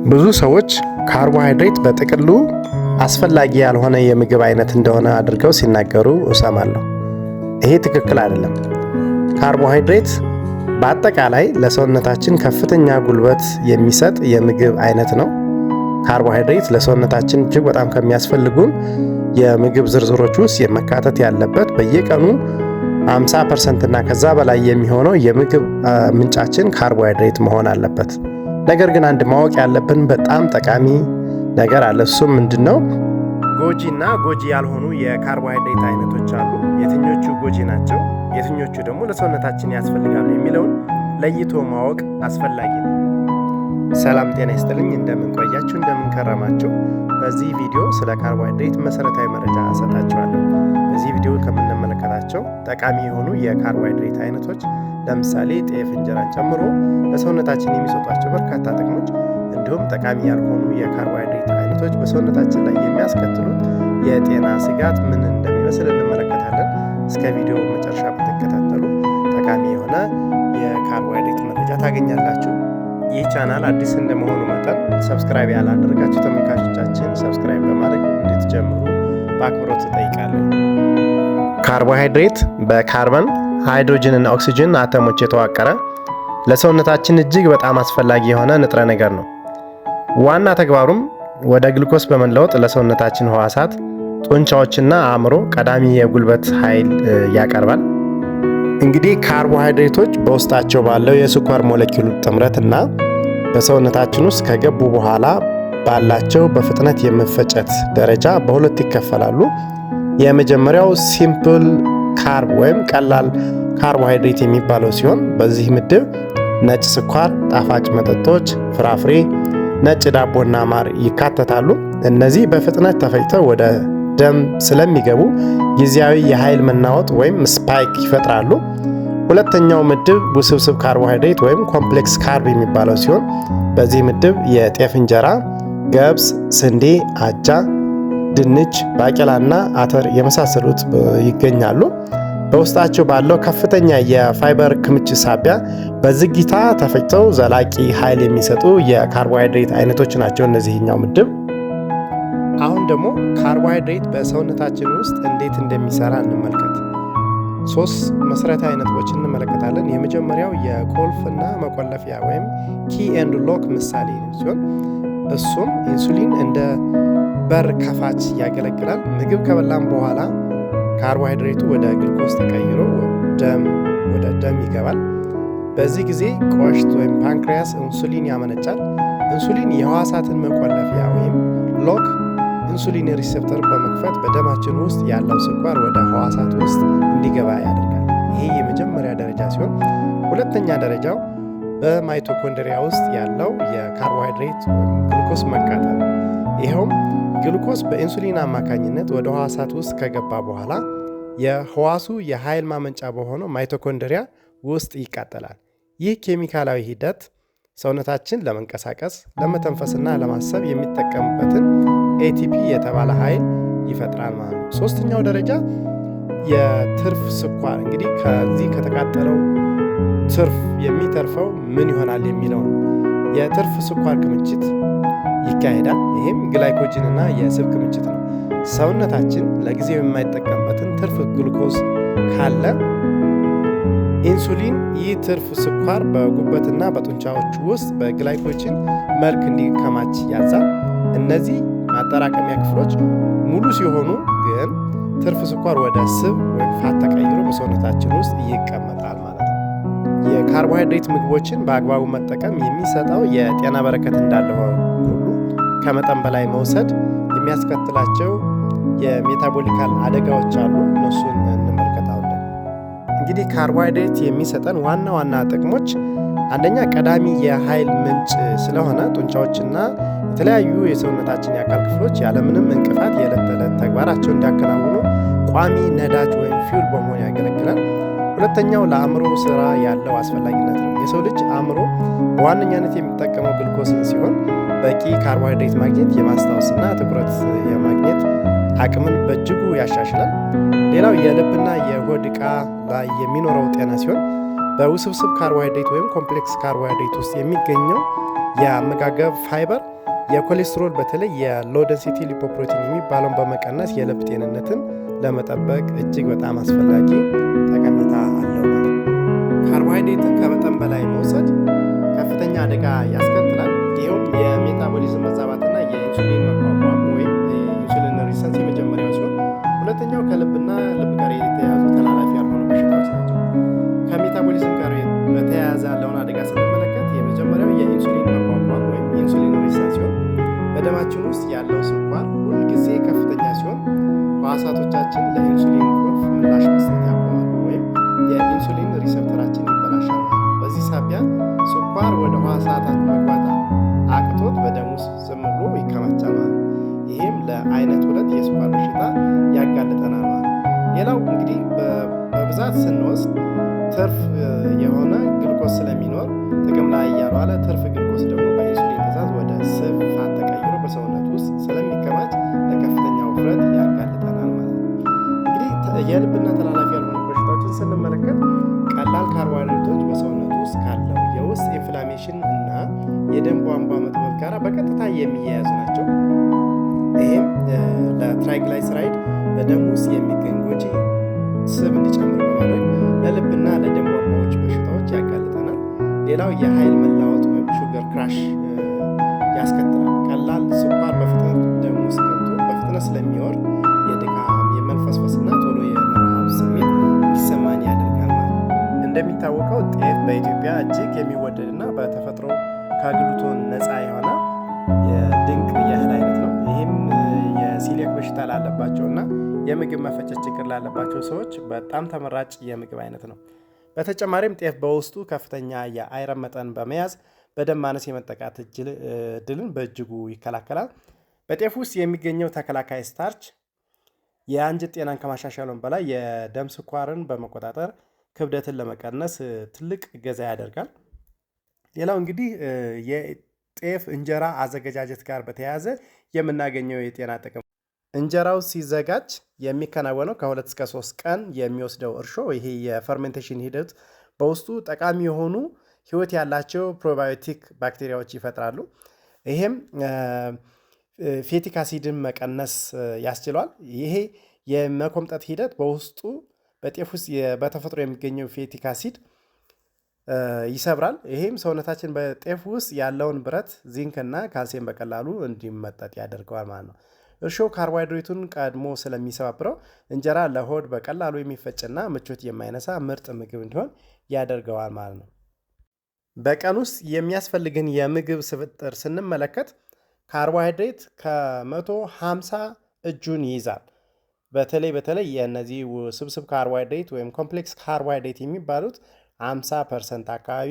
ብዙ ሰዎች ካርቦሃይድሬት በጥቅሉ አስፈላጊ ያልሆነ የምግብ አይነት እንደሆነ አድርገው ሲናገሩ እሰማለሁ። ይሄ ትክክል አይደለም። ካርቦሃይድሬት በአጠቃላይ ለሰውነታችን ከፍተኛ ጉልበት የሚሰጥ የምግብ አይነት ነው። ካርቦሃይድሬት ለሰውነታችን እጅግ በጣም ከሚያስፈልጉን የምግብ ዝርዝሮች ውስጥ የመካተት ያለበት በየቀኑ 50% እና ከዛ በላይ የሚሆነው የምግብ ምንጫችን ካርቦሃይድሬት መሆን አለበት። ነገር ግን አንድ ማወቅ ያለብን በጣም ጠቃሚ ነገር አለ። እሱም ምንድነው? ጎጂ እና ጎጂ ያልሆኑ የካርቦሃይድሬት አይነቶች አሉ። የትኞቹ ጎጂ ናቸው፣ የትኞቹ ደግሞ ለሰውነታችን ያስፈልጋሉ የሚለውን ለይቶ ማወቅ አስፈላጊ ነው። ሰላም ጤና ይስጥልኝ። እንደምን ቆያችሁ፣ እንደምን ከረማችሁ። በዚህ ቪዲዮ ስለ ካርቦሃይድሬት መሰረታዊ መረጃ እሰጣችኋለሁ። በዚህ ቪዲዮ ከምንመለከታቸው ጠቃሚ የሆኑ የካርቦሃይድሬት አይነቶች ለምሳሌ ጤፍ እንጀራን ጨምሮ ለሰውነታችን የሚሰጧቸው በርካታ ጥቅሞች እንዲሁም ጠቃሚ ያልሆኑ የካርቦሃይድሬት አይነቶች በሰውነታችን ላይ የሚያስከትሉት የጤና ስጋት ምን እንደሚመስል እንመለከታለን። እስከ ቪዲዮ መጨረሻ ብትከታተሉ ጠቃሚ የሆነ የካርቦሃይድሬት መረጃ ታገኛላችሁ። ይህ ቻናል አዲስ እንደመሆኑ መጠን ሰብስክራይብ ያላደረጋችሁ ተመልካቾቻችን ሰብስክራይብ በማድረግ እንድትጀምሩ በአክብሮት እጠይቃለሁ። ካርቦሃይድሬት በካርበን ሃይድሮጅን እና ኦክሲጅን አተሞች የተዋቀረ ለሰውነታችን እጅግ በጣም አስፈላጊ የሆነ ንጥረ ነገር ነው። ዋና ተግባሩም ወደ ግሉኮስ በመለወጥ ለሰውነታችን ህዋሳት፣ ጡንቻዎችና አእምሮ ቀዳሚ የጉልበት ኃይል ያቀርባል። እንግዲህ ካርቦሃይድሬቶች በውስጣቸው ባለው የስኳር ሞለኪውል ጥምረት እና በሰውነታችን ውስጥ ከገቡ በኋላ ባላቸው በፍጥነት የመፈጨት ደረጃ በሁለት ይከፈላሉ። የመጀመሪያው ሲምፕል ካርብ ወይም ቀላል ካርቦሃይድሬት የሚባለው ሲሆን በዚህ ምድብ ነጭ ስኳር፣ ጣፋጭ መጠጦች፣ ፍራፍሬ፣ ነጭ ዳቦና ማር ይካተታሉ። እነዚህ በፍጥነት ተፈጭተው ወደ ደም ስለሚገቡ ጊዜያዊ የኃይል መናወጥ ወይም ስፓይክ ይፈጥራሉ። ሁለተኛው ምድብ ውስብስብ ካርቦሃይድሬት ወይም ኮምፕሌክስ ካርብ የሚባለው ሲሆን በዚህ ምድብ የጤፍ እንጀራ፣ ገብስ፣ ስንዴ፣ አጃ፣ ድንች፣ ባቄላና አተር የመሳሰሉት ይገኛሉ። በውስጣቸው ባለው ከፍተኛ የፋይበር ክምችት ሳቢያ በዝግታ ተፈጭተው ዘላቂ ኃይል የሚሰጡ የካርቦሃይድሬት አይነቶች ናቸው እነዚህኛው ምድብ። አሁን ደግሞ ካርቦሃይድሬት በሰውነታችን ውስጥ እንዴት እንደሚሰራ እንመልከት። 3 መሰረታዊ ነጥቦችን እንመለከታለን። የመጀመሪያው የቁልፍና መቆለፊያ ወይም ኪ ኤንድ ሎክ ምሳሌ ሲሆን እሱም ኢንሱሊን እንደ በር ከፋች ያገለግላል። ምግብ ከበላም በኋላ ካርቦሃይድሬቱ ወደ ግሉኮስ ተቀይሮ ወደ ደም ይገባል። በዚህ ጊዜ ቆሽት ወይም ፓንክሪያስ ኢንሱሊን ያመነጫል። ኢንሱሊን የህዋሳትን መቆለፊያ ወይም ሎክ ኢንሱሊን ሪሴፕተር በመክፈት በደማችን ውስጥ ያለው ስኳር ወደ ህዋሳት ውስጥ እንዲገባ ያደርጋል። ይሄ የመጀመሪያ ደረጃ ሲሆን ሁለተኛ ደረጃው በማይቶኮንድሪያ ውስጥ ያለው የካርቦሃይድሬት ወይም ግሉኮስ መቃጠል። ይኸውም ግሉኮስ በኢንሱሊን አማካኝነት ወደ ህዋሳት ውስጥ ከገባ በኋላ የህዋሱ የኃይል ማመንጫ በሆነው ማይቶኮንድሪያ ውስጥ ይቃጠላል። ይህ ኬሚካላዊ ሂደት ሰውነታችን ለመንቀሳቀስ፣ ለመተንፈስና ለማሰብ የሚጠቀምበትን ኤቲፒ የተባለ ኃይል ይፈጥራል ማለት ነው። ሶስተኛው ደረጃ የትርፍ ስኳር። እንግዲህ ከዚህ ከተቃጠለው ትርፍ የሚተርፈው ምን ይሆናል የሚለው ነው። የትርፍ ስኳር ክምችት ይካሄዳል። ይህም ግላይኮጅን እና የስብ ክምችት ነው። ሰውነታችን ለጊዜው የማይጠቀምበትን ትርፍ ግሉኮዝ ካለ ኢንሱሊን ይህ ትርፍ ስኳር በጉበትና በጡንቻዎች ውስጥ በግላይኮጅን መልክ እንዲከማች ያዛል። እነዚህ ማጠራቀሚያ ክፍሎች ሙሉ ሲሆኑ ግን ትርፍ ስኳር ወደ ስብ ወይም ፋት ተቀይሮ በሰውነታችን ውስጥ ይቀመጣል ማለት ነው። የካርቦሃይድሬት ምግቦችን በአግባቡ መጠቀም የሚሰጠው የጤና በረከት እንዳለ ሁሉ ከመጠን በላይ መውሰድ የሚያስከትላቸው የሜታቦሊካል አደጋዎች አሉ። እነሱን እንመልከታለን። እንግዲህ ካርቦሃይድሬት የሚሰጠን ዋና ዋና ጥቅሞች አንደኛ ቀዳሚ የኃይል ምንጭ ስለሆነ ጡንቻዎችና የተለያዩ የሰውነታችን የአካል ክፍሎች ያለምንም እንቅፋት የዕለት ተዕለት ተግባራቸውን እንዲያከናውኑ ቋሚ ነዳጅ ወይም ፊውል በመሆን ያገለግላል። ሁለተኛው ለአእምሮ ስራ ያለው አስፈላጊነት ነው። የሰው ልጅ አእምሮ በዋነኛነት የሚጠቀመው ግሉኮስን ሲሆን በቂ ካርቦሃይድሬት ማግኘት የማስታወስና ትኩረት የማግኘት አቅምን በእጅጉ ያሻሽላል። ሌላው የልብና የሆድ ዕቃ ላይ የሚኖረው ጤና ሲሆን በውስብስብ ካርቦሃይድሬት ወይም ኮምፕሌክስ ካርቦሃይድሬት ውስጥ የሚገኘው የአመጋገብ ፋይበር የኮሌስትሮል በተለይ የሎ ዴንሲቲ ሊፖፕሮቲን የሚባለውን በመቀነስ የልብ ጤንነትን ለመጠበቅ እጅግ በጣም አስፈላጊ ጠቀሜታ አለው ማለት ነው። ካርቦሃይድሬትን ከመጠን በላይ መውሰድ ከፍተኛ አደጋ ያስከትላል። ይኸውም የሜታቦሊዝም መዛባትና የኢንሱሊን መቋቋም ወይም ኢንሱሊን ሪሰንስ የመጀመሪያው ሲሆን ሁለተኛው ከልብና ልብ ጋር የተያያዙ ተላላፊ ያልሆኑ በሽታዎች ናቸው። ከሜታቦሊዝም ጋር በተያያዘ ያለውን አደጋ ስንመለከት የመጀመሪያው የኢንሱሊን መቋቋም ወይም ኢንሱሊን ሪሰንስ ሲሆን በደማችን ውስጥ ያለው ስኳር ሁልጊዜ ከፍተኛ ሲሆን ሕዋሳቶቻችን ለኢንሱሊን ቁልፍ ምላሽ መስጠት ያቆማሉ ወይም የኢንሱሊን ሪሴፕተራችን ይበላሻል። በዚህ ሳቢያ ስኳር ወደ ሕዋሳታት መግባት አቅቶት በደም ውስጥ ዝም ብሎ ይከማቻል ማለት ነው። ይህም ለአይነት 2 የስኳር በሽታ ያጋልጠናል ማለት ነው። ሌላው እንግዲህ በብዛት ስንወስድ ትርፍ የሆነ ግልኮስ ስለሚኖር ጥቅም ላይ ያልዋለ ትርፍ ግልኮስ ደግሞ በኢንሱሊን ትዕዛዝ ወደ ስብ ፋት ተቀይሮ በሰውነት ውስጥ ስለሚከማች ለከፍተኛ ውፍረት ያጋልጠናል ማለት ነው። እንግዲህ የልብና ተላላፊ ያልሆኑ በሽታዎችን ስንመለከት ቀላል ካርቦሃይድሬቶች በሰውነት ውስጥ ካለው የውስጥ ኢንፍላሜሽን እና የደም ቧንቧ መጥበብ ጋር በቀጥታ የሚያያዙ ናቸው። ይህም ለትራይግላይሰራይድ በደም ውስጥ የሚገኝ ጎጂ ስብ እንዲጨምር በማድረግ ለልብና ለደም ቧንቧዎች በሽታዎች ያጋልጠናል። ሌላው የኃይል መላወጥ ወይም ሹገር ክራሽ ያስከትላል። ቀላል ስኳር በፍጥነት ደም ውስጥ ገብቶ በፍጥነት ስለሚወርድ የድካም የመልፈስፈስና ቶሎ የመርሃብ ስሜት እንዲሰማን ያደርጋል ማለት ነው። እንደሚታወቀው ጤፍ በኢትዮጵያ እጅግ የሚወደድና በተፈጥሮ ከግሉቶን ነፃ የሆነ የድንቅ የእህል አይነት ነው። ይህም የሲሊያክ በሽታ ላለባቸውና የምግብ መፈጨት ችግር ላለባቸው ሰዎች በጣም ተመራጭ የምግብ አይነት ነው። በተጨማሪም ጤፍ በውስጡ ከፍተኛ የአይረን መጠን በመያዝ በደም ማነስ የመጠቃት እድልን በእጅጉ ይከላከላል። በጤፍ ውስጥ የሚገኘው ተከላካይ ስታርች የአንጀት ጤናን ከማሻሻሉም በላይ የደም ስኳርን በመቆጣጠር ክብደትን ለመቀነስ ትልቅ እገዛ ያደርጋል። ሌላው እንግዲህ የጤፍ እንጀራ አዘገጃጀት ጋር በተያያዘ የምናገኘው የጤና ጥቅም እንጀራው ሲዘጋጅ የሚከናወነው ከ2 እስከ 3 ቀን የሚወስደው እርሾ ይሄ የፈርሜንቴሽን ሂደት በውስጡ ጠቃሚ የሆኑ ህይወት ያላቸው ፕሮባዮቲክ ባክቴሪያዎች ይፈጥራሉ። ይሄም ፌቲክ አሲድን መቀነስ ያስችሏል። ይሄ የመኮምጠጥ ሂደት በውስጡ በጤፍ ውስጥ በተፈጥሮ የሚገኘው ፌቲክ አሲድ ይሰብራል። ይሄም ሰውነታችን በጤፍ ውስጥ ያለውን ብረት፣ ዚንክና ካልሲየም በቀላሉ እንዲመጠጥ ያደርገዋል ማለት ነው። እርሾ ካርቦሃይድሬቱን ቀድሞ ስለሚሰባብረው እንጀራ ለሆድ በቀላሉ የሚፈጭና ምቾት የማይነሳ ምርጥ ምግብ እንዲሆን ያደርገዋል ማለት ነው። በቀን ውስጥ የሚያስፈልግን የምግብ ስብጥር ስንመለከት ካርቦሃይድሬት ከ150 እጁን ይይዛል። በተለይ የእነዚህ ውስብስብ ካርቦሃይድሬት ወይም ኮምፕሌክስ ካርቦሃይድሬት የሚባሉት 50% አካባቢ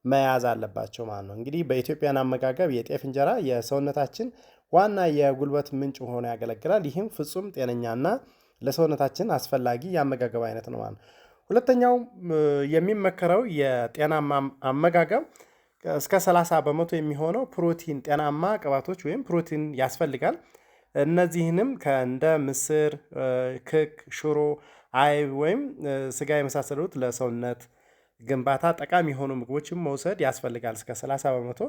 መያዝ አለባቸው ማለት ነው። እንግዲህ በኢትዮጵያን አመጋገብ የጤፍ እንጀራ የሰውነታችን ዋና የጉልበት ምንጭ ሆኖ ያገለግላል። ይህም ፍጹም ጤነኛና ለሰውነታችን አስፈላጊ የአመጋገብ አይነት ነው ማለት ነው። ሁለተኛው የሚመከረው የጤናማ አመጋገብ እስከ 30 በመቶ የሚሆነው ፕሮቲን፣ ጤናማ ቅባቶች ወይም ፕሮቲን ያስፈልጋል። እነዚህንም ከእንደ ምስር፣ ክክ፣ ሽሮ፣ አይብ ወይም ስጋ የመሳሰሉት ለሰውነት ግንባታ ጠቃሚ የሆኑ ምግቦችን መውሰድ ያስፈልጋል እስከ 30 በመቶ።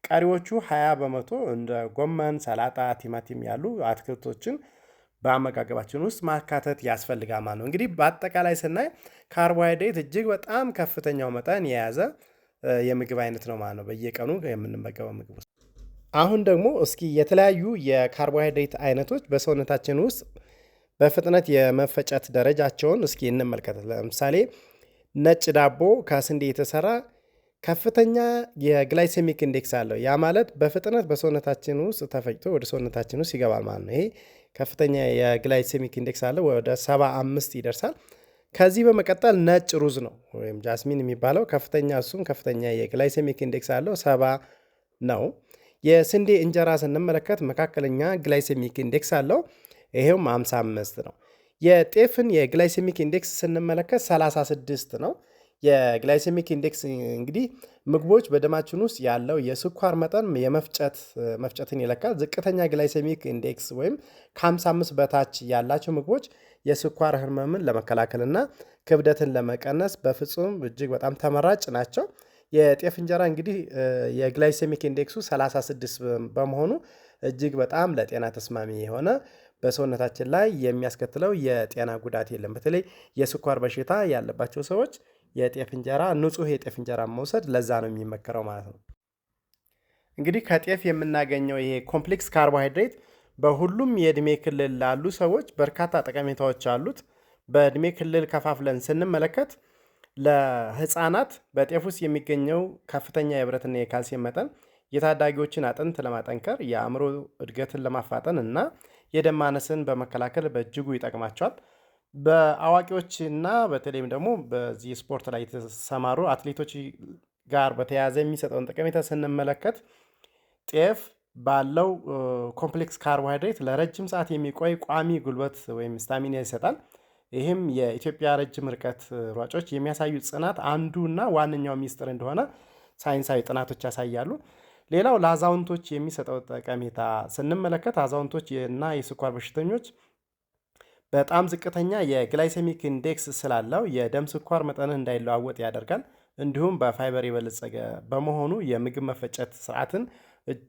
ቀሪዎቹ 20 በመቶ እንደ ጎመን፣ ሰላጣ፣ ቲማቲም ያሉ አትክልቶችን በአመጋገባችን ውስጥ ማካተት ያስፈልጋል ማለት ነው። እንግዲህ በአጠቃላይ ስናይ ካርቦሃይድሬት እጅግ በጣም ከፍተኛው መጠን የያዘ የምግብ አይነት ነው ማለት ነው በየቀኑ የምንመገበው ምግብ ውስጥ። አሁን ደግሞ እስኪ የተለያዩ የካርቦሃይድሬት አይነቶች በሰውነታችን ውስጥ በፍጥነት የመፈጨት ደረጃቸውን እስኪ እንመልከት። ለምሳሌ ነጭ ዳቦ ከስንዴ የተሰራ ከፍተኛ የግላይሴሚክ ኢንዴክስ አለው። ያ ማለት በፍጥነት በሰውነታችን ውስጥ ተፈጭቶ ወደ ሰውነታችን ውስጥ ይገባል ማለት ነው። ይሄ ከፍተኛ የግላይሴሚክ ኢንዴክስ አለው፣ ወደ 75 ይደርሳል። ከዚህ በመቀጠል ነጭ ሩዝ ነው ወይም ጃስሚን የሚባለው እሱም ከፍተኛ የግላይሴሚክ ኢንዴክስ አለው፣ 70 ነው። የስንዴ እንጀራ ስንመለከት መካከለኛ ግላይሴሚክ ኢንዴክስ አለው፣ ይሄውም 55 ነው። የጤፍን የግላይሴሚክ ኢንዴክስ ስንመለከት 36 ነው። የግላይሴሚክ ኢንዴክስ እንግዲህ ምግቦች በደማችን ውስጥ ያለው የስኳር መጠን መፍጨትን ይለካል። ዝቅተኛ ግላይሴሚክ ኢንዴክስ ወይም ከ55 በታች ያላቸው ምግቦች የስኳር ህመምን ለመከላከልና ክብደትን ለመቀነስ በፍጹም እጅግ በጣም ተመራጭ ናቸው። የጤፍ እንጀራ እንግዲህ የግላይሴሚክ ኢንዴክሱ 36 በመሆኑ እጅግ በጣም ለጤና ተስማሚ የሆነ በሰውነታችን ላይ የሚያስከትለው የጤና ጉዳት የለም። በተለይ የስኳር በሽታ ያለባቸው ሰዎች የጤፍ እንጀራ ንጹህ የጤፍ እንጀራ መውሰድ ለዛ ነው የሚመከረው ማለት ነው። እንግዲህ ከጤፍ የምናገኘው ይሄ ኮምፕሌክስ ካርቦሃይድሬት በሁሉም የእድሜ ክልል ላሉ ሰዎች በርካታ ጠቀሜታዎች አሉት። በእድሜ ክልል ከፋፍለን ስንመለከት ለህፃናት በጤፍ ውስጥ የሚገኘው ከፍተኛ የብረትና የካልሲየም መጠን የታዳጊዎችን አጥንት ለማጠንከር፣ የአእምሮ እድገትን ለማፋጠን እና የደም ማነስን በመከላከል በእጅጉ ይጠቅማቸዋል። በአዋቂዎችና በተለይም ደግሞ በዚህ ስፖርት ላይ የተሰማሩ አትሌቶች ጋር በተያያዘ የሚሰጠውን ጠቀሜታ ስንመለከት ጤፍ ባለው ኮምፕሌክስ ካርቦሃይድሬት ለረጅም ሰዓት የሚቆይ ቋሚ ጉልበት ወይም ስታሚና ይሰጣል። ይህም የኢትዮጵያ ረጅም ርቀት ሯጮች የሚያሳዩት ጽናት አንዱ እና ዋነኛው ሚስጥር እንደሆነ ሳይንሳዊ ጥናቶች ያሳያሉ። ሌላው ለአዛውንቶች የሚሰጠው ጠቀሜታ ስንመለከት አዛውንቶች እና የስኳር በሽተኞች በጣም ዝቅተኛ የግላይሴሚክ ኢንዴክስ ስላለው የደም ስኳር መጠን እንዳይለዋወጥ ያደርጋል። እንዲሁም በፋይበር የበለጸገ በመሆኑ የምግብ መፈጨት ስርዓትን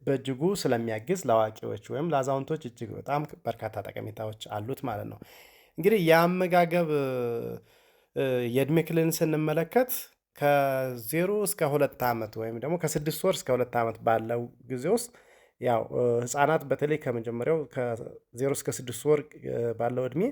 በእጅጉ ስለሚያግዝ ለአዋቂዎች ወይም ለአዛውንቶች እጅግ በጣም በርካታ ጠቀሜታዎች አሉት ማለት ነው። እንግዲህ የአመጋገብ የእድሜ ክልልን ስንመለከት ከ0 እስከ 2 ዓመት ወይም ደግሞ ከ6 ወር እስከ 2 ዓመት ባለው ጊዜ ውስጥ ያው ህፃናት በተለይ ከመጀመሪያው ከ0 እስከ 6 ወር ባለው እድሜ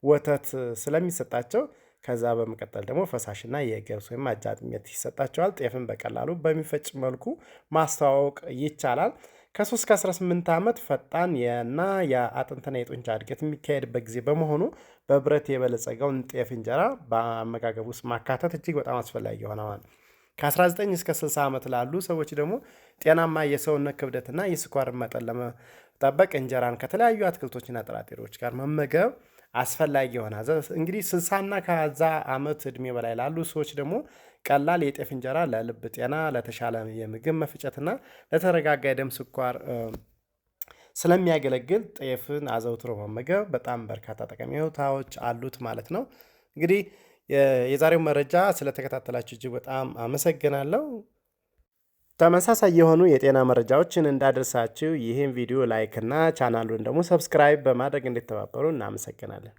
ወተት ስለሚሰጣቸው ከዛ በመቀጠል ደግሞ ፈሳሽና የገብስ ወይም አጃ አጥሚት ይሰጣቸዋል። ጤፍን በቀላሉ በሚፈጭ መልኩ ማስተዋወቅ ይቻላል። ከ3 እስከ 18 ዓመት ፈጣን እና የአጥንትና የጡንቻ እድገት የሚካሄድበት ጊዜ በመሆኑ በብረት የበለጸገውን ጤፍ እንጀራ በአመጋገብ ውስጥ ማካተት እጅግ በጣም አስፈላጊ ሆነዋል። ከ19 እስከ 60 ዓመት ላሉ ሰዎች ደግሞ ጤናማ የሰውነት ክብደትና የስኳር መጠን ለመጠበቅ እንጀራን ከተለያዩ አትክልቶችና ጥራጥሬዎች ጋር መመገብ አስፈላጊ ይሆናል። እንግዲህ 60ና ከዛ ዓመት እድሜ በላይ ላሉ ሰዎች ደግሞ ቀላል የጤፍ እንጀራ ለልብ ጤና፣ ለተሻለ የምግብ መፍጨትና ለተረጋጋ የደም ስኳር ስለሚያገለግል ጤፍን አዘውትሮ መመገብ በጣም በርካታ ጠቀሜታዎች አሉት ማለት ነው። እንግዲህ የዛሬው መረጃ ስለተከታተላችሁ እጅግ በጣም አመሰግናለሁ። ተመሳሳይ የሆኑ የጤና መረጃዎችን እንዳደርሳችሁ ይህን ቪዲዮ ላይክ እና ቻናሉን ደግሞ ሰብስክራይብ በማድረግ እንድትተባበሩ እናመሰግናለን።